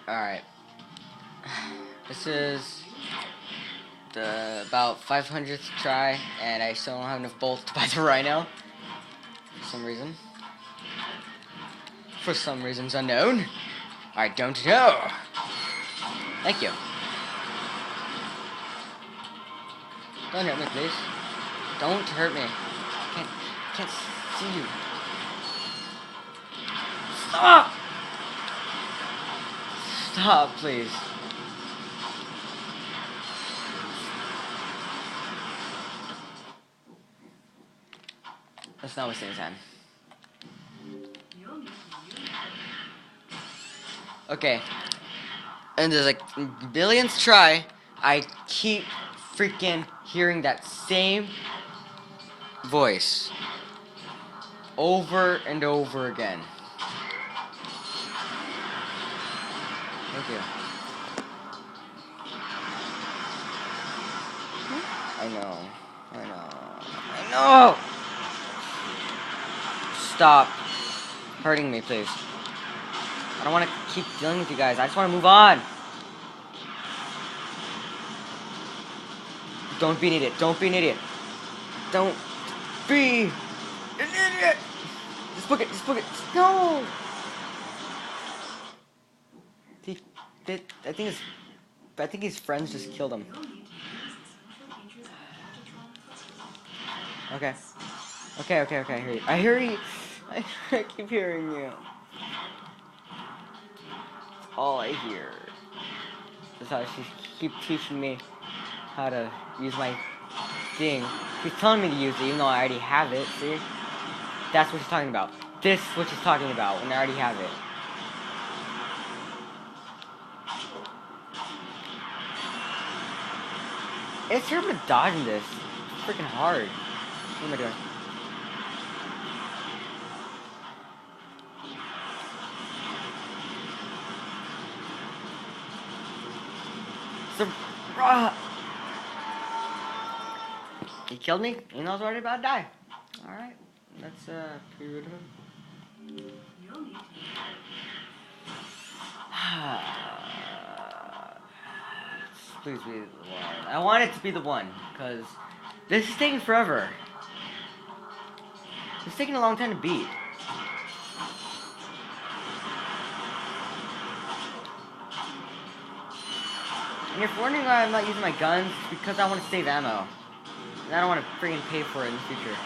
Alright. This is the about 500th try, and I still don't have enough bolts to buy the rhino. For some reason. For some reasons unknown. I don't know. Thank you. Don't hurt me, please. Don't hurt me. Can't see you. Stop! Stop, please. Let's not waste any time. Okay. And there's like billionth try, I keep freaking hearing that same voice over and over again. Thank you. I know. Stop hurting me, please. I don't want to keep dealing with you guys. I just want to move on. Don't be an idiot. Don't be an idiot. Don't be an idiot. Just book it. Just book it. No. I think his friends just killed him. Okay. Okay. I hear you. I keep hearing you. All I hear is how she keeps teaching me how to use my thing. She's telling me to use it even though I already have it, see? That's what she's talking about. This is what she's talking about when I already have it. It's terrible dodging this. It's freaking hard. What am I doing? He killed me, even though I was already about to die. Alright, that's pretty rude of him. Please be the one. I want it to be the one, because this is taking forever. It's taking a long time to beat. And if you're wondering why I'm not using my guns, it's because I want to save ammo. And I don't want to freaking pay for it in the future.